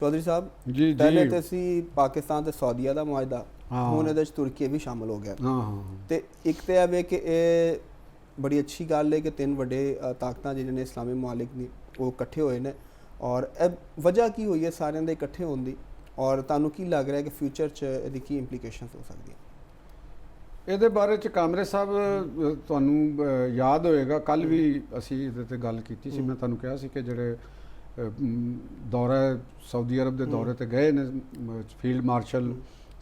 चौधरी साहब जी पहले जी तो असी पाकिस्तान ते सऊदीया का मुआहदा हाँ हुण इहदे च तुर्की भी शामिल हो गया हाँ हाँ ते एक तो है कि ये बड़ी अच्छी गल है कि तीन वड्डे ताकतां जिहड़े ने इस्लामी मुमालिक दी वो इकट्ठे होए ने और वजह की हुई है सारिਆਂ ਦੇ इकट्ठे होने दी और ਤੁਹਾਨੂੰ ਕੀ ਲੱਗ ਰਿਹਾ कि फ्यूचर च ਇਹਦੀ ਕੀ ਇੰਪਲੀਕੇਸ਼ਨਸ ਹੋ ਸਕਦੀਆਂ ਇਹਦੇ ਬਾਰੇ ਚ ਕਾਮਰੇ ਸਾਹਿਬ ਤੁਹਾਨੂੰ ਯਾਦ ਹੋਏਗਾ ਕੱਲ ਵੀ ਅਸੀਂ ਇਹਦੇ ਤੇ ਗੱਲ ਕੀਤੀ ਸੀ। ਮੈਂ ਤੁਹਾਨੂੰ ਕਿਹਾ ਸੀ ਕਿ ਜਿਹੜੇ ਦੌਰਾ ਸਾਊਦੀ ਅਰਬ ਦੇ ਦੌਰੇ ਤੇ ਗਏ ਨੇ field marshal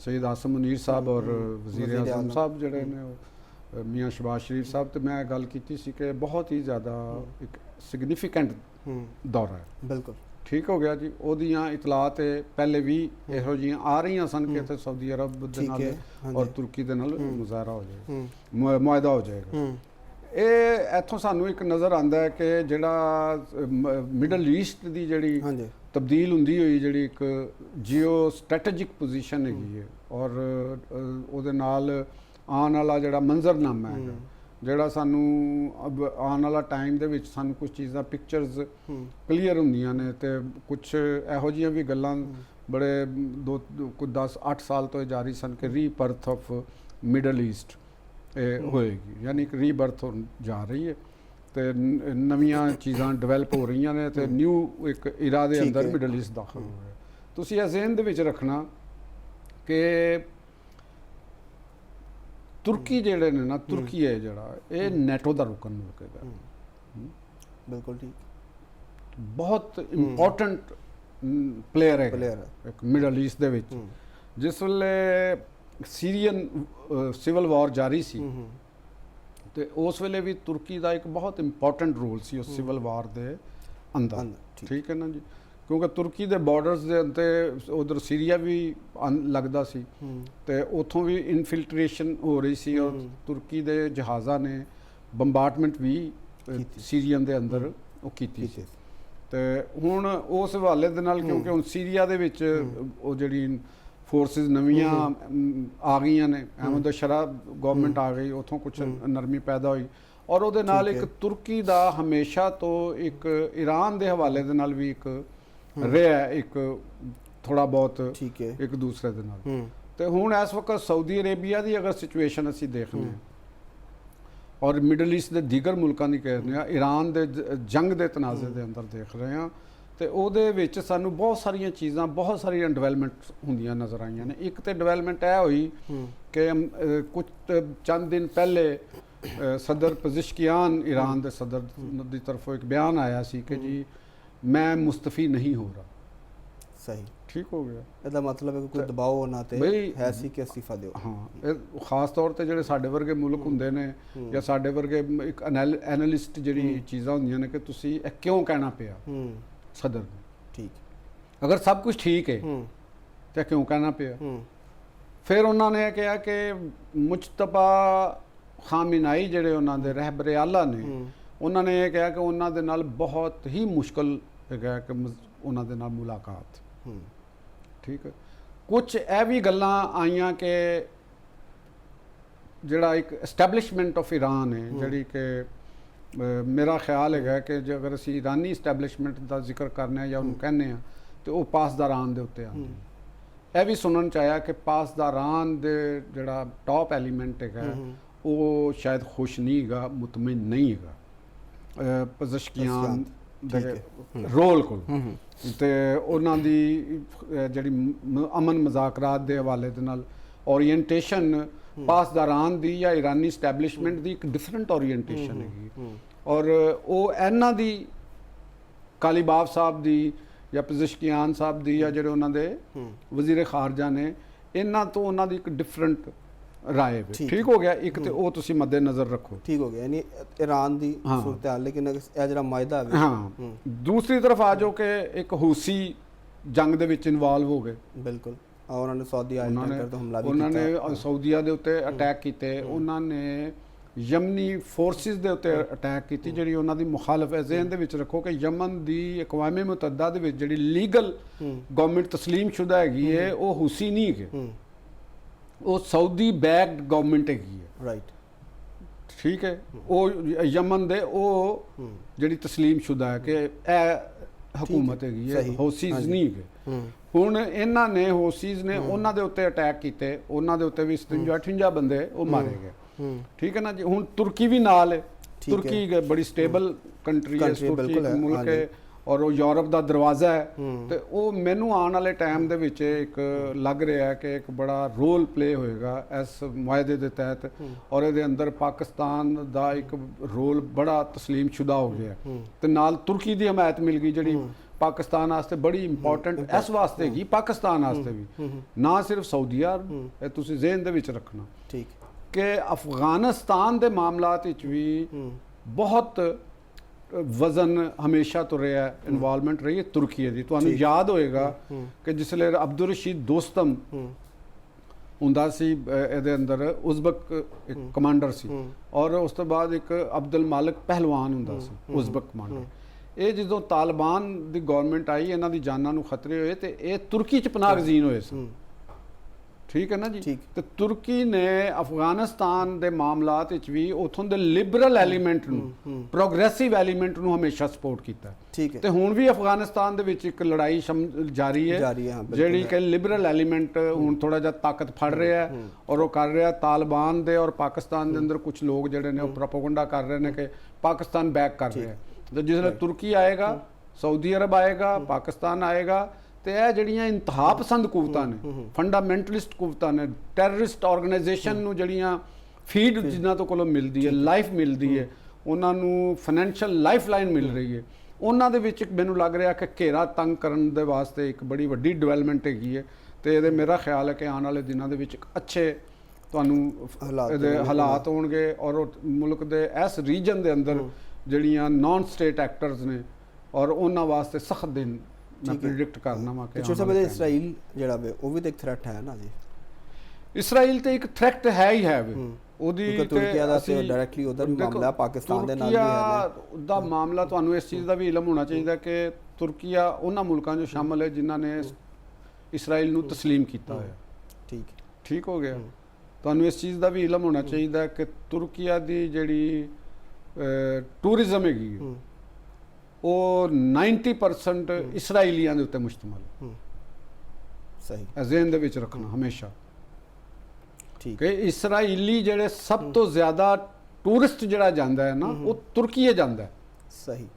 Saeed awesome Munir ਸਾਹਿਬ ਔਰ ਵਜ਼ੀਰ ਆਜ਼ਮ ਸਾਹਿਬ ਜਿਹੜੇ ਨੇ ਉਹ ਮੀਆਂ ਸ਼ਬਾਜ਼ ਸ਼ਰੀਫ ਸਾਹਿਬ, ਤੇ ਮੈਂ ਗੱਲ ਕੀਤੀ ਸੀ ਕਿ ਬਹੁਤ ਹੀ ਜ਼ਿਆਦਾ ਇੱਕ ਸਿਗਨੀਫੀਕੈਂਟ ਦੌਰਾ ਹੈ। ਬਿਲਕੁਲ ਠੀਕ ਹੋ ਗਿਆ ਜੀ। ਉਹਦੀਆਂ ਇਤਲਾਹ ਤੇ ਪਹਿਲੇ ਵੀ ਇਹੋ ਜਿਹੀਆਂ ਆ ਰਹੀਆਂ ਸਨ ਕਿ ਇੱਥੇ ਸਾਊਦੀ ਅਰਬ ਦੇ ਨਾਲ ਔਰ ਤੁਰਕੀ ਦੇ ਨਾਲ ਮੁਜ਼ਾਹਰਾ ਹੋ ਜਾਏਗਾ, ਮੁਆਹਦਾ ਹੋ ਜਾਏਗਾ। ਇਹ ਇੱਥੋਂ ਸਾਨੂੰ ਇੱਕ ਨਜ਼ਰ ਆਉਂਦਾ ਹੈ ਕਿ ਜਿਹੜਾ ਮਿਡਲ ਈਸਟ ਦੀ ਜਿਹੜੀ ਤਬਦੀਲ ਹੁੰਦੀ ਹੋਈ ਜਿਹੜੀ ਇੱਕ ਜੀਓ ਸਟ੍ਰੈਟੇਜਿਕ ਪੋਜੀਸ਼ਨ ਹੈਗੀ ਹੈ ਔਰ ਉਹਦੇ ਨਾਲ ਆਉਣ ਵਾਲਾ ਜਿਹੜਾ ਮੰਜ਼ਰਨਾਮਾ ਹੈਗਾ, ਜਿਹੜਾ ਸਾਨੂੰ ਆਉਣ ਵਾਲਾ ਟਾਈਮ ਦੇ ਵਿੱਚ ਸਾਨੂੰ ਕੁਝ ਚੀਜ਼ਾਂ ਪਿਕਚਰਸ ਕਲੀਅਰ ਹੁੰਦੀਆਂ ਨੇ ਤੇ ਕੁਝ ਇਹੋ ਜਿਹੀਆਂ ਵੀ ਗੱਲਾਂ ਬੜੇ ਕੁਝ 10-8 ਸਾਲ ਤੋਂ ਜਾਰੀ ਸਨ ਕਿ ਰੀਬਰਥ ਆਫ ਮਿਡਲ ਈਸਟ ਹੋਏਗੀ, ਯਾਨੀ ਇੱਕ ਰੀਬਰਥ ਹੋਣ ਜਾ ਰਹੀ ਹੈ ਤੇ ਨਵੀਆਂ ਚੀਜ਼ਾਂ ਡਿਵੈਲਪ ਹੋ ਰਹੀਆਂ ਨੇ ਤੇ ਨਿਊ ਇੱਕ ਇਰਾ ਦੇ ਅੰਦਰ ਮਿਡਲ ਈਸਟ ਦਾਖਲ ਹੋ ਰਿਹਾ। ਤੁਸੀਂ ਇਹ ਜ਼ਿਹਨ ਦੇ ਵਿੱਚ ਰੱਖਣਾ ਕਿ ਤੁਰਕੀ ਜਿਹੜੇ ਨੇ ਨਾ, ਤੁਰਕੀ ਹੈ ਜਿਹੜਾ ਇਹ ਨੈਟੋ ਦਾ ਰੁਕਨ ਮੁਲਕ ਹੈਗਾ, ਬਿਲਕੁਲ ਠੀਕ, ਬਹੁਤ ਇੰਪੋਰਟੈਂਟ ਪਲੇਅਰ ਹੈ ਇੱਕ ਮਿਡਲ ਈਸਟ ਦੇ ਵਿੱਚ। ਜਿਸ ਵੇਲੇ ਸੀਰੀਅਨ ਸਿਵਲ ਵਾਰ ਜਾਰੀ ਸੀ ਤੇ ਉਸ ਵੇਲੇ ਵੀ ਤੁਰਕੀ ਦਾ ਇੱਕ ਬਹੁਤ ਇੰਪੋਰਟੈਂਟ ਰੋਲ ਸੀ ਉਸ ਸਿਵਲ ਵਾਰ ਦੇ ਅੰਦਰ, ਠੀਕ ਹੈ ਨਾ ਜੀ, ਕਿਉਂਕਿ ਤੁਰਕੀ ਦੇ ਬਾਰਡਰਸ ਦੇ ਉੱਤੇ ਉਧਰ ਸੀਰੀਆ ਵੀ ਲੱਗਦਾ ਸੀ ਤੇ ਉੱਥੋਂ ਵੀ ਇਨਫਿਲਟ੍ਰੇਸ਼ਨ ਹੋ ਰਹੀ ਸੀ ਔਰ ਤੁਰਕੀ ਦੇ ਜਹਾਜ਼ਾਂ ਨੇ ਬੰਬਾਰਡਮੈਂਟ ਵੀ ਸੀਰੀਅਨ ਦੇ ਅੰਦਰ ਉਹ ਕੀਤੀ ਸੀ। ਤੇ ਹੁਣ ਉਸ ਹਵਾਲੇ ਦੇ ਨਾਲ ਕਿਉਂਕਿ ਹੁਣ ਸੀਰੀਆ ਦੇ ਵਿੱਚ ਉਹ ਜਿਹੜੀ ਫੋਰਸਿਸ ਨਵੀਆਂ ਆ ਗਈਆਂ ਨੇ, ਅਹਿਮਦ ਸ਼ਰਾ ਗਵਰਨਮੈਂਟ ਆ ਗਈ, ਉੱਥੋਂ ਕੁਝ ਨਰਮੀ ਪੈਦਾ ਹੋਈ ਔਰ ਉਹਦੇ ਨਾਲ ਇੱਕ ਤੁਰਕੀ ਦਾ ਹਮੇਸ਼ਾ ਤੋਂ ਇੱਕ ਈਰਾਨ ਦੇ ਹਵਾਲੇ ਦੇ ਨਾਲ ਵੀ ਇੱਕ ਰਿਹਾ ਇੱਕ ਥੋੜਾ ਬਹੁਤ ਇੱਕ ਦੂਸਰੇ ਦੇ ਨਾਲ। ਤੇ ਹੁਣ ਇਸ ਵਕਤ ਸਾਊਦੀ ਅਰੇਬੀਆ ਦੀ ਅਗਰ ਸਿਚੁਏਸ਼ਨ ਅਸੀਂ ਦੇਖਦੇ ਹਾਂ ਔਰ ਮਿਡਲ ਈਸਟ ਦੇ ਦੀਗਰ ਮੁਲਕਾਂ ਦੀ ਕਹਿ ਰਹੇ ਹਾਂ, ਈਰਾਨ ਦੇ ਜੰਗ ਦੇ ਤਨਾਜ਼ੇ ਦੇ ਅੰਦਰ ਦੇਖ ਰਹੇ ਹਾਂ, ਤੇ ਉਹਦੇ ਵਿੱਚ ਸਾਨੂੰ ਬਹੁਤ ਸਾਰੀਆਂ ਚੀਜ਼ਾਂ, ਬਹੁਤ ਸਾਰੀਆਂ ਡਿਵੈਲਪਮੈਂਟ ਹੁੰਦੀਆਂ ਨਜ਼ਰ ਆਈਆਂ ਨੇ। ਇੱਕ ਤੇ ਡਿਵੈਲਪਮੈਂਟ ਇਹ ਹੋਈ ਕਿ ਕੁਝ ਚੰਦ ਦਿਨ ਪਹਿਲੇ ਸਦਰ ਪਜ਼ਿਸ਼ਕਿਆਨ ਈਰਾਨ ਦੇ ਸਦਰ ਦੀ ਤਰਫੋਂ ਇੱਕ ਬਿਆਨ ਆਇਆ ਸੀ ਕਿ ਜੀ ਮੈਂ ਮੁਸਤਫੀ ਨਹੀਂ ਹੋ ਰਹਾ। ਸਹੀ, ਠੀਕ ਹੋ ਗਿਆ। ਇਹਦਾ ਮਤਲਬ ਹੈ ਕਿ ਕੋਈ ਦਬਾਅ ਨਾ ਤੇ ਹੈ ਸੀ ਕਿ ਅਸਤੀਫਾ ਦਿਓ। ਹਾਂ, ਇਹ ਖਾਸ ਤੌਰ ਤੇ ਜਿਹੜੇ ਸਾਡੇ ਵਰਗੇ ਮੁਲਕ ਹੁੰਦੇ ਨੇ ਜਾਂ ਸਾਡੇ ਵਰਗੇ ਇੱਕ ਐਨਾਲਿਸਟ ਜਿਹੜੀ ਚੀਜ਼ਾਂ ਹੁੰਦੀਆਂ ਨੇ ਕਿ ਤੁਸੀਂ ਇਹ ਕਿਉਂ ਕਹਿਣਾ ਪਿਆ ਸਦਰ ਨੂੰ, ਠੀਕ, ਅਗਰ ਸਭ ਕੁਝ ਠੀਕ ਹੈ ਤੇ ਕਿਉਂ ਕਹਿਣਾ ਪਿਆ। ਫਿਰ ਉਹਨਾਂ ਨੇ ਇਹ ਕਿਹਾ ਕਿ ਮੁਜਤਬਾ ਖਾਮਿਨਾਈ ਜਿਹੜੇ ਉਹਨਾਂ ਦੇ ਰਹਿਬਰ ਆਲਾ ਨੇ, ਉਹਨਾਂ ਨੇ ਇਹ ਕਿਹਾ ਕਿ ਉਹਨਾਂ ਦੇ ਨਾਲ ਬਹੁਤ ਹੀ ਮੁਸ਼ਕਲ ਹੈਗਾ ਕਿ ਉਹਨਾਂ ਦੇ ਨਾਲ ਮੁਲਾਕਾਤ। ਠੀਕ ਹੈ, ਕੁਝ ਇਹ ਵੀ ਗੱਲਾਂ ਆਈਆਂ ਕਿ ਜਿਹੜਾ ਇੱਕ ਐਸਟੈਬਲਿਸ਼ਮੈਂਟ ਆਫ ਈਰਾਨ ਹੈ ਜਿਹੜੀ ਕਿ ਮੇਰਾ ਖਿਆਲ ਹੈਗਾ ਕਿ ਜੇ ਅਗਰ ਅਸੀਂ ਈਰਾਨੀ ਐਸਟੈਬਲਿਸ਼ਮੈਂਟ ਦਾ ਜ਼ਿਕਰ ਕਰਨਾ ਜਾਂ ਉਹਨੂੰ ਕਹਿੰਦੇ ਹਾਂ ਤੇ ਉਹ ਪਾਸਦਾਰਾਨ ਦੇ ਉੱਤੇ ਆਉਂਦੇ। ਇਹ ਵੀ ਸੁਣਨ ਚ ਆਇਆ ਕਿ ਪਾਸਦਾਰਾਨ ਦੇ ਜਿਹੜਾ ਟੌਪ ਐਲੀਮੈਂਟ ਹੈਗਾ ਉਹ ਸ਼ਾਇਦ ਖੁਸ਼ ਨਹੀਂ ਹੈਗਾ, ਮੁਤਮਿਨ ਨਹੀਂ ਹੈਗਾ ਪਜ਼ਿਸ਼ਕਿਆਨ ਦੇ ਰੋਲ ਕੋਲ, ਤੇ ਉਹਨਾਂ ਦੀ ਜਿਹੜੀ ਅਮਨ ਮੁਜ਼ਾਕਰਾਤ ਦੇ ਹਵਾਲੇ ਦੇ ਨਾਲ ਓਰੀਐਂਟੇਸ਼ਨ ਪਾਸਦਾਰਾਨ ਦੀ ਜਾਂ ਈਰਾਨੀ ਐਸਟੈਬਲਿਸ਼ਮੈਂਟ ਦੀ ਇੱਕ ਡਿਫਰੈਂਟ ਓਰੀਐਂਟੇਸ਼ਨ ਹੈਗੀ ਔਰ ਉਹ ਇਹਨਾਂ ਦੀ ਕਾਲੀਬਾਫ ਸਾਹਿਬ ਦੀ ਜਾਂ ਪਜ਼ਿਸ਼ਕਿਆਨ ਸਾਹਿਬ ਦੀ ਜਾਂ ਜਿਹੜੇ ਉਹਨਾਂ ਦੇ ਵਜ਼ੀਰ ਖਾਰਜਾ ਨੇ, ਇਹਨਾਂ ਤੋਂ ਉਹਨਾਂ ਦੀ ਇੱਕ ਡਿਫਰੈਂਟ ਰਾਏ। ਠੀਕ ਹੋ ਗਿਆ। ਇੱਕ ਤੇ ਉਹ ਤੁਸੀਂ ਮੱਦੇ ਨਜ਼ਰ ਰੱਖੋ, ਠੀਕ ਹੋ ਗਿਆ, ਯਾਨੀ ਈਰਾਨ ਦੀ ਸੂਰਤ ਹਾਲ, ਲੇਕਿਨ ਇਹ ਜਿਹੜਾ ਮਾਇਦਾ ਹੈ। ਹਾਂ, ਦੂਸਰੀ ਤਰਫ ਆ ਜਾਓ ਕਿ ਇੱਕ ਹੂਸੀ ਜੰਗ ਦੇ ਵਿੱਚ ਇਨਵੋਲਵ ਹੋ ਗਏ। ਬਿਲਕੁਲ, ਉਹਨਾਂ ਨੇ ਸਾਊਦੀ ਆਇਲੈਂਡ ਤੇ ਹਮਲਾ ਵੀ ਕੀਤਾ, ਉਹਨਾਂ ਨੇ ਸਾਊਦੀਆ ਦੇ ਉੱਤੇ ਅਟੈਕ ਕੀਤੇ, ਉਹਨਾਂ ਨੇ ਯਮਨੀ ਫੋਰਸਿਸ ਦੇ ਉੱਤੇ ਅਟੈਕ ਕੀਤੀ ਜਿਹੜੀ ਉਹਨਾਂ ਦੀ ਮੁਖਾਲਫ ਹੈ। ਜ਼ਿਹਨ ਦੇ ਵਿੱਚ ਰੱਖੋ ਕਿ ਯਮਨ ਦੀ ਅਕਵਾਮ ਮੁਤੱਹਦਾ ਦੇ ਵਿੱਚ ਜਿਹੜੀ ਲੀਗਲ ਗਵਰਨਮੈਂਟ ਤਸਲੀਮ ਸ਼ੁਦਾ ਹੈਗੀ ਹੈ ਉਹ ਹੂਸੀ ਨਹੀਂ ਹੈ, ਉਹ ਸਾਊਦੀ ਬੈਕਡ ਗਵਰਨਮੈਂਟ ਹੈਗੀ ਹੈ। ਰਾਈਟ, ਠੀਕ ਹੈ, ਉਹ ਯਮਨ ਦੇ ਉਹ ਜਿਹੜੀ ਤਸਲੀਮ ਸ਼ੁਦਾ ਹੈ ਕਿ ਇਹ ਹਕੂਮਤ ਹੈਗੀ ਹੈ, ਹੂਸੀਜ਼ ਨਹੀਂ ਹੈ। ਹੁਣ ਇਹਨਾਂ ਨੇ ਹੋਸੀਜ਼ ਨੇ ਉਹਨਾਂ ਦੇ ਉੱਤੇ ਅਟੈਕ ਕੀਤੇ, ਉਹਨਾਂ ਦੇ ਉੱਤੇ ਵੀ 57-58 ਬੰਦੇ ਉਹ ਮਾਰੇ ਗਏ। ਠੀਕ ਹੈ ਨਾ ਜੀ। ਹੁਣ ਤੁਰਕੀ ਵੀ ਨਾਲ ਹੈ, ਤੁਰਕੀ ਬੜੀ ਸਟੇਬਲ ਕੰਟਰੀ ਹੈ, ਤੁਰਕੀ ਮੁਲਕ ਹੈ ਔਰ ਉਹ ਯੂਰਪ ਦਾ ਦਰਵਾਜ਼ਾ ਹੈ, ਤੇ ਉਹ ਮੈਨੂੰ ਆਉਣ ਵਾਲੇ ਟਾਈਮ ਦੇ ਵਿੱਚ ਇੱਕ ਲੱਗ ਰਿਹਾ ਹੈ ਕਿ ਇੱਕ ਬੜਾ ਰੋਲ ਪਲੇ ਹੋਏਗਾ ਇਸ ਮੁਆਹਦੇ ਦੇ ਤਹਿਤ, ਔਰ ਇਹਦੇ ਅੰਦਰ ਪਾਕਿਸਤਾਨ ਦਾ ਇੱਕ ਰੋਲ ਬੜਾ ਤਸਲੀਮਸ਼ੁਦਾ ਹੋ ਗਿਆ ਤੇ ਨਾਲ ਤੁਰਕੀ ਦੀ ਹਮਾਇਤ ਮਿਲ ਗਈ ਜਿਹੜੀ ਪਾਕਿਸਤਾਨ ਵਾਸਤੇ ਬੜੀ ਇੰਪੋਰਟੈਂਟ ਇਸ ਵਾਸਤੇ ਹੈਗੀ, ਪਾਕਿਸਤਾਨ ਵਾਸਤੇ ਵੀ, ਨਾ ਸਿਰਫ ਸਾਊਦੀਆ। ਇਹ ਤੁਸੀਂ ਜ਼ਿਹਨ ਦੇ ਵਿੱਚ ਰੱਖਣਾ ਠੀਕ ਕਿ ਅਫਗਾਨਿਸਤਾਨ ਦੇ ਮਾਮਲਾਤ ਵਿੱਚ ਵੀ ਬਹੁਤ ਵਜ਼ਨ ਹਮੇਸ਼ਾ ਤੋਂ ਰਿਹਾ ਹੈ, ਇਨਵੋਲਵਮੈਂਟ ਰਹੀ ਹੈ ਤੁਰਕੀ ਦੀ। ਤੁਹਾਨੂੰ ਯਾਦ ਹੋਏਗਾ ਕਿ ਜਿਸਲੇ ਅਬਦੁਲ ਰਸ਼ੀਦ ਦੋਸਤਮ ਹੁੰਦਾ ਸੀ ਇਹਦੇ ਅੰਦਰ ਉਜ਼ਬਕ ਇੱਕ ਕਮਾਂਡਰ ਸੀ, ਔਰ ਉਸ ਤੋਂ ਬਾਅਦ ਇੱਕ ਅਬਦੁਲ ਮਾਲਿਕ ਪਹਿਲਵਾਨ ਹੁੰਦਾ ਸੀ ਉਜ਼ਬਕ ਕਮਾਂਡਰ। ਇਹ ਜਦੋਂ ਤਾਲਿਬਾਨ ਦੀ ਗਵਰਨਮੈਂਟ ਆਈ, ਇਹਨਾਂ ਦੀ ਜਾਨਾਂ ਨੂੰ ਖਤਰੇ ਹੋਏ ਤੇ ਇਹ ਤੁਰਕੀ ਚ ਪਨਾਹ ਗਜ਼ੀਨ ਹੋਏ ਸਨ। ਠੀਕ ਹੈ ਨਾ ਜੀ। ਤੇ ਤੁਰਕੀ ਨੇ ਅਫਗਾਨਿਸਤਾਨ ਦੇ ਮਾਮਲਾਤ ਵਿੱਚ ਵੀ ਉਥੋਂ ਦੇ ਲਿਬਰਲ ਐਲੀਮੈਂਟ ਨੂੰ, ਪ੍ਰੋਗਰੈਸਿਵ ਐਲੀਮੈਂਟ ਨੂੰ ਹਮੇਸ਼ਾ ਸਪੋਰਟ ਕੀਤਾ। ਠੀਕ ਹੈ। ਤੇ ਹੁਣ ਵੀ ਅਫਗਾਨਿਸਤਾਨ ਦੇ ਵਿੱਚ ਇੱਕ ਲੜਾਈ ਜਾਰੀ ਹੈ ਜਿਹੜੀ ਕਿ ਲਿਬਰਲ ਐਲੀਮੈਂਟ ਹੁਣ ਥੋੜਾ ਜਿਹਾ ਤਾਕਤ ਫੜ ਰਿਹਾ ਹੈ, ਔਰ ਉਹ ਕਰ ਰਿਹਾ ਤਾਲਿਬਾਨ ਦੇ ਔਰ ਪਾਕਿਸਤਾਨ ਦੇ ਅੰਦਰ ਕੁਝ ਲੋਕ ਜਿਹੜੇ ਨੇ ਉਹ ਪ੍ਰੋਪੇਗੈਂਡਾ ਕਰ ਰਹੇ ਨੇ ਕਿ ਪਾਕਿਸਤਾਨ ਬੈਕ ਕਰ ਰਿਹਾ ਹੈ। ਤੇ ਜਿਸਲੇ ਤੁਰਕੀ ਆਏਗਾ, ਸਾਊਦੀ ਅਰਬ ਆਏਗਾ, ਪਾਕਿਸਤਾਨ ਆਏਗਾ, ਤੇ ਇਹ ਜਿਹੜੀਆਂ ਇੰਤਹਾ ਪਸੰਦ ਕੁਵਤਾਂ ਨੇ, ਫੰਡਾਮੈਂਟਲਿਸਟ ਕੁਵਤਾਂ ਨੇ, ਟੈਰਰਿਸਟ ਆਰਗੇਨਾਈਜੇਸ਼ਨ ਨੂੰ ਜਿਹੜੀਆਂ ਫੀਡ ਜਿਨ੍ਹਾਂ ਤੋਂ ਕੋਲੋਂ ਮਿਲਦੀ ਹੈ, ਲਾਈਫ ਮਿਲਦੀ ਹੈ, ਉਹਨਾਂ ਨੂੰ ਫਾਈਨੈਂਸ਼ੀਅਲ ਲਾਈਫ ਲਾਈਨ ਮਿਲ ਰਹੀ ਹੈ, ਉਹਨਾਂ ਦੇ ਵਿੱਚ ਮੈਨੂੰ ਲੱਗ ਰਿਹਾ ਕਿ ਘੇਰਾ ਤੰਗ ਕਰਨ ਦੇ ਵਾਸਤੇ ਇੱਕ ਬੜੀ ਵੱਡੀ ਡਿਵੈਲਪਮੈਂਟ ਹੈਗੀ ਹੈ। ਤੇ ਇਹਦੇ ਮੇਰਾ ਖਿਆਲ ਹੈ ਕਿ ਆਉਣ ਵਾਲੇ ਦਿਨਾਂ ਦੇ ਵਿੱਚ ਅੱਛੇ ਤੁਹਾਨੂੰ ਇਹਦੇ ਹਾਲਾਤ ਹੋਣਗੇ, ਔਰ ਮੁਲਕ ਦੇ ਇਸ ਰੀਜਨ ਦੇ ਅੰਦਰ ਜਿਹੜੀਆਂ ਨਾਨ ਸਟੇਟ ਐਕਟਰਸ ਨੇ ਔਰ ਉਹਨਾਂ ਵਾਸਤੇ ਸਖਤ ਦਿਨ ਮੈਂ ਪ੍ਰਿਡਿਕਟ ਕਰਨਾ ਵਾ ਕਿ ਇਸਰਾਈਲ ਜਿਹੜਾ ਵੇ ਉਹ ਵੀ ਤਾਂ ਇੱਕ ਥ੍ਰੈਟ ਹੈ ਨਾ ਜੀ। ਇਸਰਾਈਲ ਤੇ ਇੱਕ ਥ੍ਰੈਟ ਹੈ ਹੀ ਹੈ ਵੇ, ਉਹਦੀ ਤੁਰਕੀ ਦਾ ਤੇ ਡਾਇਰੈਕਟਲੀ ਉਧਰ ਮਾਮਲਾ ਪਾਕਿਸਤਾਨ ਦੇ ਨਾਲ ਵੀ ਹੈ ਦਾ ਮਾਮਲਾ। ਤੁਹਾਨੂੰ ਇਸ ਚੀਜ਼ ਦਾ ਵੀ ਇਲਮ ਹੋਣਾ ਚਾਹੀਦਾ ਕਿ ਤੁਰਕੀਆ ਉਹਨਾਂ ਮੁਲਕਾਂ 'ਚ ਸ਼ਾਮਲ ਹੈ ਜਿਨ੍ਹਾਂ ਨੇ ਇਸਰਾਈਲ ਨੂੰ ਤਸਲੀਮ ਕੀਤਾ ਹੋਇਆ। ਠੀਕ ਹੋ ਗਿਆ। ਤੁਹਾਨੂੰ ਇਸ ਚੀਜ਼ ਦਾ ਵੀ ਇਲਮ ਹੋਣਾ ਚਾਹੀਦਾ ਕਿ ਤੁਰਕੀਆ ਦੀ ਜਿਹੜੀ ਟੂਰਿਜ਼ਮ ਹੈਗੀ ਉਹ 90% ਇਸਰਾਈਲੀਆਂ ਦੇ ਉੱਤੇ ਮੁਸ਼ਤਮਲ। ਸਹੀ, ਜ਼ਿਹਨ ਦੇ ਵਿੱਚ ਰੱਖਣਾ ਹਮੇਸ਼ਾ ਕਿ ਇਸਰਾਈਲੀ ਜਿਹੜੇ ਸਭ ਤੋਂ ਜ਼ਿਆਦਾ ਟੂਰਿਸਟ ਜਿਹੜਾ ਜਾਂਦਾ ਹੈ ਨਾ ਉਹ ਤੁਰਕੀ ਜਾਂਦਾ ਹੈ। ਸਹੀ,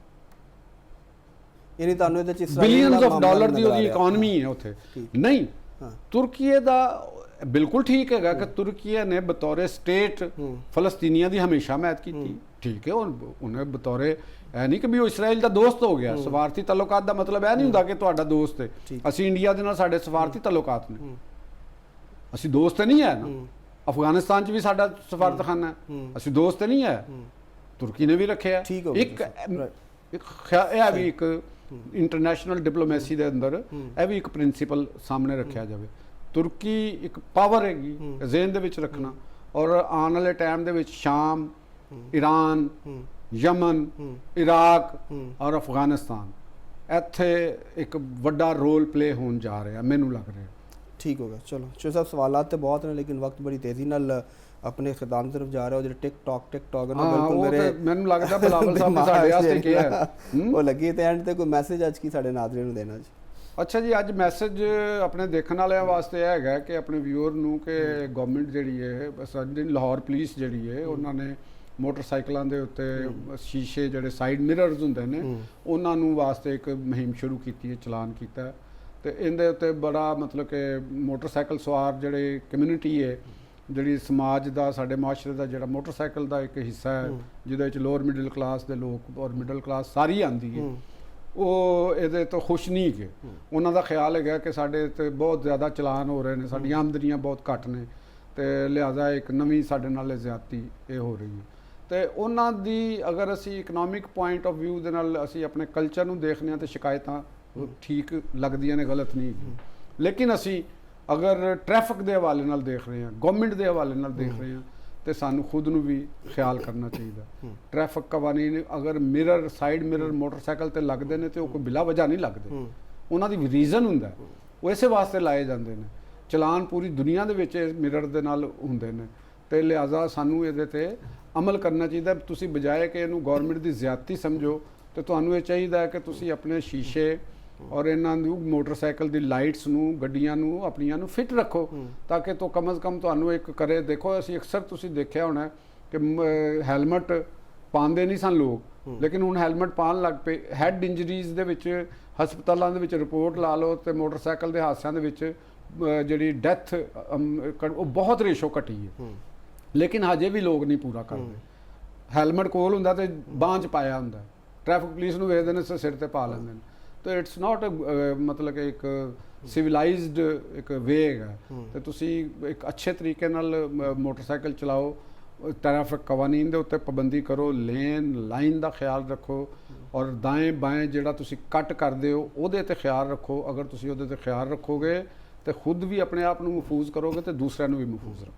ਯਾਨੀ ਤੁਹਾਨੂੰ ਇਹਦੇ ਚ ਬਿਲੀਅਨਸ ਆਫ ਡਾਲਰ ਦੀ ਉਹਦੀ ਇਕਨੋਮੀ ਹੈ ਉੱਥੇ। ਨਹੀਂ, ਤੁਰਕੀ ਦਾ ਬਿਲਕੁਲ ਠੀਕ ਹੈਗਾ ਕਿ ਤੁਰਕੀ ਨੇ ਬਤੌਰੇ ਸਟੇਟ ਫਲਸਤੀਨੀਆਂ ਦੀ ਹਮੇਸ਼ਾ ਹਮਾਇਤ ਕੀਤੀ। ਠੀਕ ਹੈ, ਉਹਨੇ ਬਤੌਰੇ ਇਹ ਨਹੀਂ ਕਿ ਵੀ ਉਹ ਇਸਰਾਈਲ ਦਾ ਦੋਸਤ ਹੋ ਗਿਆ। ਸਵਾਰਥੀ ਤਾਲੁਕਾਤ ਦਾ ਮਤਲਬ ਇਹ ਨਹੀਂ ਹੁੰਦਾ ਕਿ ਤੁਹਾਡਾ ਦੋਸਤ ਹੈ। ਅਸੀਂ ਇੰਡੀਆ ਦੇ ਨਾਲ ਸਾਡੇ ਸਵਾਰਥੀ ਤਾਲੁਕਾਤ ਨੇ, ਅਸੀਂ ਦੋਸਤ ਨਹੀਂ ਹੈ ਨਾ। ਅਫਗਾਨਿਸਤਾਨ 'ਚ ਵੀ ਸਾਡਾ ਸਫਾਰਤਖਾਨਾ ਹੈ, ਅਸੀਂ ਦੋਸਤ ਨਹੀਂ ਹੈ। ਤੁਰਕੀ ਨੇ ਵੀ ਰੱਖਿਆ ਇੱਕ ਇਹ ਵੀ ਇੱਕ ਇੰਟਰਨੈਸ਼ਨਲ ਡਿਪਲੋਮੈਸੀ ਦੇ ਅੰਦਰ ਇਹ ਵੀ ਇੱਕ ਪ੍ਰਿੰਸੀਪਲ ਸਾਹਮਣੇ ਰੱਖਿਆ ਜਾਵੇ। ਤੁਰਕੀ ਇੱਕ ਪਾਵਰ ਹੈਗੀ, ਜ਼ਿਹਨ ਦੇ ਵਿੱਚ ਰੱਖਣਾ। ਔਰ ਆਉਣ ਵਾਲੇ ਟਾਈਮ ਦੇ ਵਿੱਚ ਸ਼ਾਮ, ਈਰਾਨ, ਯਮਨ, ਇਰਾਕ ਔਰ ਅਫਗਾਨਿਸਤਾਨ ਇੱਥੇ ਇੱਕ ਵੱਡਾ ਰੋਲ ਪਲੇ ਹੋਣ ਜਾ ਰਿਹਾ ਮੈਨੂੰ ਲੱਗ ਰਿਹਾ। ਠੀਕ ਹੋ ਗਿਆ। ਚਲੋ ਸ਼ੇਰ ਸਾਹਿਬ, ਸਵਾਲਾਤ ਤੇ ਬਹੁਤ ਨੇ ਲੇਕਿਨ ਵਕਤ ਬੜੀ ਤੇਜ਼ੀ ਨਾਲ ਆਪਣੇ ਖਿਤਾਮ ਤਰਫ ਜਾ ਰਿਹਾ। ਉਹ ਜਿਹੜੇ ਟਿਕਟੌਕ ਨੇ ਬਿਲਕੁਲ ਮੇਰੇ ਮੈਨੂੰ ਲੱਗਦਾ ਬਲਾਵਲ ਸਾਹਿਬ ਨੇ ਸਾਡੇ ਵਾਸਤੇ ਕਿਹਾ ਉਹ ਲੱਗੀ ਤੇ ਐਂਡ ਤੇ ਕੋਈ ਮੈਸੇਜ ਅੱਜ ਕੀ ਸਾਡੇ ਨਾਜ਼ਰੀਨ ਨੂੰ ਦੇਣਾ ਜੀ? ਅੱਛਾ ਜੀ, ਅੱਜ ਮੈਸੇਜ ਆਪਣੇ ਦੇਖਣ ਵਾਲਿਆਂ ਵਾਸਤੇ ਇਹ ਹੈਗਾ ਕਿ ਆਪਣੇ ਵਿਊਅਰ ਨੂੰ ਕਿ ਗਵਰਨਮੈਂਟ ਜਿਹੜੀ ਹੈ ਸਾਡੀ ਲਾਹੌਰ ਪੁਲਿਸ ਜਿਹੜੀ ਹੈ ਉਹਨਾਂ ਨੇ ਮੋਟਰਸਾਈਕਲਾਂ ਦੇ ਉੱਤੇ ਸ਼ੀਸ਼ੇ ਜਿਹੜੇ ਸਾਈਡ ਮਿਰਰਸ ਹੁੰਦੇ ਨੇ ਉਹਨਾਂ ਨੂੰ ਵਾਸਤੇ ਇੱਕ ਮੁਹਿੰਮ ਸ਼ੁਰੂ ਕੀਤੀ ਹੈ, ਚਲਾਨ ਕੀਤਾ। ਤੇ ਇਹਦੇ ਉੱਤੇ ਬੜਾ ਮਤਲਬ ਕਿ ਮੋਟਰਸਾਈਕਲ ਸਵਾਰ ਜਿਹੜੇ ਕਮਿਊਨਿਟੀ ਹੈ, ਜਿਹੜੀ ਸਮਾਜ ਦਾ ਸਾਡੇ ਮਾਸ਼ਰੇ ਦਾ ਜਿਹੜਾ ਮੋਟਰਸਾਈਕਲ ਦਾ ਇੱਕ ਹਿੱਸਾ ਹੈ ਜਿਹਦੇ ਵਿੱਚ ਲੋਅਰ ਮਿਡਲ ਕਲਾਸ ਦੇ ਲੋਕ ਔਰ ਮਿਡਲ ਕਲਾਸ ਸਾਰੀ ਆਉਂਦੀ ਹੈ, ਉਹ ਇਹਦੇ ਤੋਂ ਖੁਸ਼ ਨਹੀਂ ਹੈਗੇ। ਉਹਨਾਂ ਦਾ ਖਿਆਲ ਹੈਗਾ ਕਿ ਸਾਡੇ ਤੇ ਬਹੁਤ ਜ਼ਿਆਦਾ ਚਲਾਨ ਹੋ ਰਹੇ ਨੇ, ਸਾਡੀਆਂ ਆਮਦਨੀਆਂ ਬਹੁਤ ਘੱਟ ਨੇ, ਤੇ ਲਿਹਾਜ਼ਾ ਇੱਕ ਨਵੀਂ ਸਾਡੇ ਨਾਲ ਜ਼ਿਆਦਤੀ ਇਹ ਹੋ ਰਹੀ ਹੈ। ਤੇ ਉਹਨਾਂ ਦੀ ਅਗਰ ਅਸੀਂ ਇਕਨੋਮਿਕ ਪੁਆਇੰਟ ਆਫ ਵਿਊ ਦੇ ਨਾਲ ਅਸੀਂ ਆਪਣੇ ਕਲਚਰ ਨੂੰ ਦੇਖਦੇ ਹਾਂ ਤੇ ਸ਼ਿਕਾਇਤਾਂ ਠੀਕ ਲੱਗਦੀਆਂ ਨੇ, ਗਲਤ ਨਹੀਂ। ਲੇਕਿਨ ਅਸੀਂ ਅਗਰ ਟ੍ਰੈਫਿਕ ਦੇ ਹਵਾਲੇ ਨਾਲ ਦੇਖ ਰਹੇ ਹਾਂ, ਗਵਰਨਮੈਂਟ ਦੇ ਹਵਾਲੇ ਨਾਲ ਦੇਖ ਰਹੇ ਹਾਂ, ਤੇ ਸਾਨੂੰ ਖੁਦ ਨੂੰ ਵੀ ਖਿਆਲ ਕਰਨਾ ਚਾਹੀਦਾ। ਟ੍ਰੈਫਿਕ ਕਵਾਨੀਨ ਅਗਰ ਮਿਰਰ, ਸਾਈਡ ਮਿਰਰ ਮੋਟਰਸਾਈਕਲ ਤੇ ਲੱਗਦੇ ਨੇ ਤੇ ਉਹ ਕੋਈ ਬਿਲਾ ਵਜ੍ਹਾ ਨਹੀਂ ਲੱਗਦੇ, ਉਹਨਾਂ ਦੀ ਰੀਜ਼ਨ ਹੁੰਦਾ, ਉਹ ਇਸੇ ਵਾਸਤੇ ਲਾਏ ਜਾਂਦੇ ਨੇ। ਚਲਾਨ ਪੂਰੀ ਦੁਨੀਆ ਦੇ ਵਿੱਚ ਮਿਰਰ ਦੇ ਨਾਲ ਹੁੰਦੇ ਨੇ, ਤੇ ਲਿਹਾਜ਼ਾ ਸਾਨੂੰ ਇਹਦੇ ਤੇ ਅਮਲ ਕਰਨਾ ਚਾਹੀਦਾ। ਤੁਸੀਂ ਬਜਾਏ ਕਿ ਇਹਨੂੰ ਗਵਰਨਮੈਂਟ ਦੀ ਜ਼ਿਆਦਤੀ ਸਮਝੋ, ਤੇ ਤੁਹਾਨੂੰ ਇਹ ਚਾਹੀਦਾ ਹੈ ਕਿ ਤੁਸੀਂ ਆਪਣੇ ਸ਼ੀਸ਼ੇ ਔਰ ਇਹਨਾਂ ਨੂੰ ਮੋਟਰਸਾਈਕਲ ਦੀ ਲਾਈਟਸ ਨੂੰ, ਗੱਡੀਆਂ ਨੂੰ, ਆਪਣੀਆਂ ਨੂੰ ਫਿੱਟ ਰੱਖੋ ਤਾਂ ਕਿ ਤੋਂ ਕਮ ਅਜ਼ ਕਮ ਤੁਹਾਨੂੰ ਇੱਕ ਕਰੇ। ਦੇਖੋ ਅਸੀਂ ਅਕਸਰ ਤੁਸੀਂ ਦੇਖਿਆ ਹੋਣਾ ਕਿ ਹੈਲਮਟ ਪਾਉਂਦੇ ਨਹੀਂ ਸਨ ਲੋਕ, ਲੇਕਿਨ ਹੁਣ ਹੈਲਮਟ ਪਾਉਣ ਲੱਗ ਪਏ। ਹੈਡ ਇੰਜਰੀਜ਼ ਦੇ ਵਿੱਚ ਹਸਪਤਾਲਾਂ ਦੇ ਵਿੱਚ ਰਿਪੋਰਟ ਲਾ ਲਓ ਤੇ ਮੋਟਰਸਾਈਕਲ ਦੇ ਹਾਦਸਿਆਂ ਦੇ ਵਿੱਚ ਜਿਹੜੀ ਡੈਥ ਉਹ ਬਹੁਤ ਰੇਸ਼ੋ ਘਟੀ ਹੈ, ਲੇਕਿਨ ਹਜੇ ਵੀ ਲੋਕ ਨਹੀਂ ਪੂਰਾ ਕਰਦੇ। ਹੈਲਮਟ ਕੋਲ ਹੁੰਦਾ ਤੇ ਬਾਂਹ 'ਚ ਪਾਇਆ ਹੁੰਦਾ, ਟ੍ਰੈਫਿਕ ਪੁਲਿਸ ਨੂੰ ਵੇਖਦੇ ਨੇ ਸਿਰ ਤੇ ਪਾ ਲੈਂਦੇ ਨੇ। ਤਾਂ ਇਟਸ ਨਾਟ ਮਤਲਬ ਕਿ ਇੱਕ ਸਿਵਲਾਈਜ਼ਡ ਇੱਕ ਵੇ ਹੈਗਾ। ਤੇ ਤੁਸੀਂ ਇੱਕ ਅੱਛੇ ਤਰੀਕੇ ਨਾਲ ਮੋਟਰਸਾਈਕਲ ਚਲਾਓ, ਟ੍ਰੈਫਿਕ ਕਵਾਨੀਨ ਦੇ ਉੱਤੇ ਪਾਬੰਦੀ ਕਰੋ, ਲੇਨ ਲਾਈਨ ਦਾ ਖਿਆਲ ਰੱਖੋ, ਔਰ ਦਾएं ਬਾएं ਜਿਹੜਾ ਤੁਸੀਂ ਕੱਟ ਕਰਦੇ ਹੋ ਉਹਦੇ ਤੇ ਖਿਆਲ ਰੱਖੋ। ਅਗਰ ਤੁਸੀਂ ਉਹਦੇ ਤੇ ਖਿਆਲ ਰੱਖੋਗੇ ਤੇ ਖੁਦ ਵੀ ਆਪਣੇ ਆਪ ਨੂੰ ਮਹਿਫੂਜ਼ ਕਰੋਗੇ ਤੇ ਦੂਸਰਿਆਂ ਨੂੰ ਵੀ ਮਹਿਫੂਜ਼ ਰੱਖੋ।